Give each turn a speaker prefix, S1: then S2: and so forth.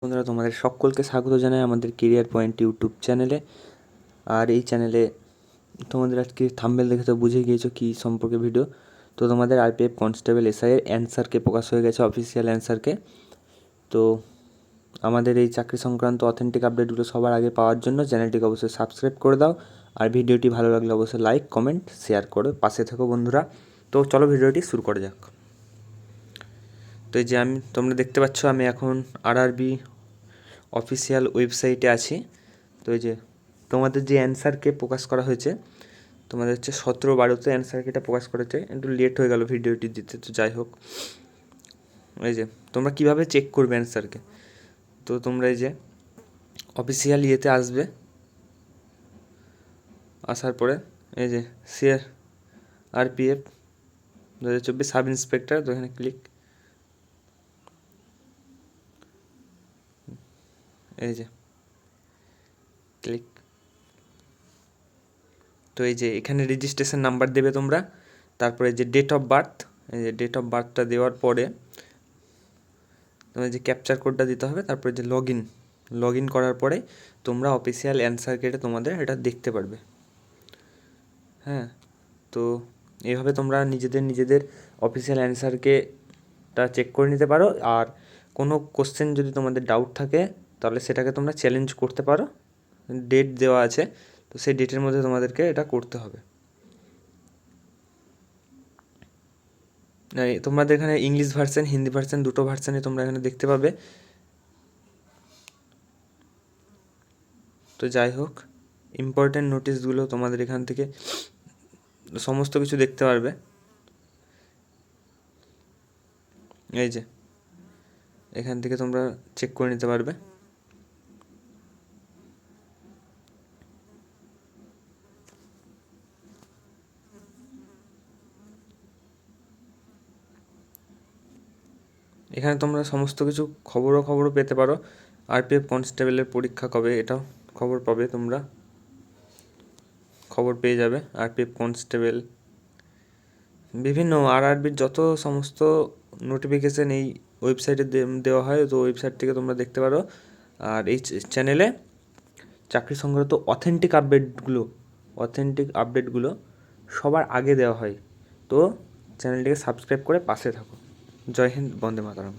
S1: বন্ধুরা, তোমাদের সকলকে স্বাগত জানাই আমাদের কেরিয়ার পয়েন্ট ইউটিউব চ্যানেলে। আর এই চ্যানেলে তোমাদের আজকে থাম্বনেল দেখে তো বুঝে গিয়েছো কী সম্পর্কে ভিডিও। তো তোমাদের আরপিএফ কনস্টেবল এসআই এর অ্যান্সারকে প্রকাশ হয়ে গেছে, অফিসিয়াল অ্যান্সারকে। তো আমাদের এই চাকরি সংক্রান্ত অথেন্টিক আপডেটগুলো সবার আগে পাওয়ার জন্য চ্যানেলটিকে অবশ্যই সাবস্ক্রাইব করে দাও। আর ভিডিওটি ভালো লাগলে অবশ্যই লাইক, কমেন্ট, শেয়ার করে পাশে থেকো বন্ধুরা। তো চলো ভিডিওটি শুরু করা যাক। তো এই যে তোমরা দেখতে পাচ্ছ আমি এখন আরআরবি অফিসিয়াল ওয়েবসাইটে আছি। তো এই যে তোমাদের যে অ্যান্সারকে প্রকাশ করা হয়েছে, তোমাদের হচ্ছে 17/12 অ্যান্সারকে এটা প্রকাশ করেছে। একটু লেট হয়ে গেল ভিডিওটি দিতে, তো যাই হোক। এই যে তোমরা কীভাবে চেক করবে অ্যান্সারকে, তো তোমরা এই যে অফিসিয়াল ইয়েতে আসবে, আসার পরে এই যে সিআর আরপিএফ 2024 সাব ইন্সপেক্টর, তো এখানে ক্লিক। এই যে ক্লিক। তো এই যে এখানে রেজিস্ট্রেশন নাম্বার দেবে তোমরা, তারপরে যে ডেট অফ বার্থ, এই যে ডেট অফ বার্থটা দেওয়ার পরে তোমার যে ক্যাপচার কোডটা দিতে হবে, তারপরে যে লগ ইন করার পরে তোমরা অফিসিয়াল অ্যান্সার কেটে তোমাদের এটা দেখতে পারবে। হ্যাঁ, তো এইভাবে তোমরা নিজেদের অফিসিয়াল অ্যান্সারকে চেক করে নিতে পারো। আর কোনো কোশ্চেন যদি তোমাদের ডাউট থাকে তাহলে সেটাকে তোমরা চ্যালেঞ্জ করতে পারো। ডেট দেওয়া আছে, তো সেই ডেটের মধ্যে তোমাদেরকে এটা করতে হবে। তোমাদের এখানে ইংলিশ ভার্সন, হিন্দি ভার্সন, দুটো ভার্সানে তোমরা এখানে দেখতে পাবে। তো যাই হোক, ইম্পর্ট্যান্ট নোটিশগুলো তোমাদের এখান থেকে সমস্ত কিছু দেখতে পারবে। এই যে এখান থেকে তোমরা চেক করে নিতে পারবে। এখানে তোমরা সমস্ত কিছু খবরও পেতে পারো। আরপিএফ কনস্টেবলের পরীক্ষা কবে, এটাও খবর পাবে তোমরা, খবর পেয়ে যাবে। আরপিএফ কনস্টেবল বিভিন্ন আরআরবির যত সমস্ত নোটিফিকেশান এই ওয়েবসাইটে দেওয়া হয়, তো ওয়েবসাইট থেকে তোমরা দেখতে পারো। আর এই চ্যানেলে চাকরি সংক্রান্ত অথেন্টিক আপডেটগুলো সবার আগে দেওয়া হয়। তো চ্যানেলটিকে সাবস্ক্রাইব করে পাশে থাকো। জয় হিন্দ, বন্দে মাতরম।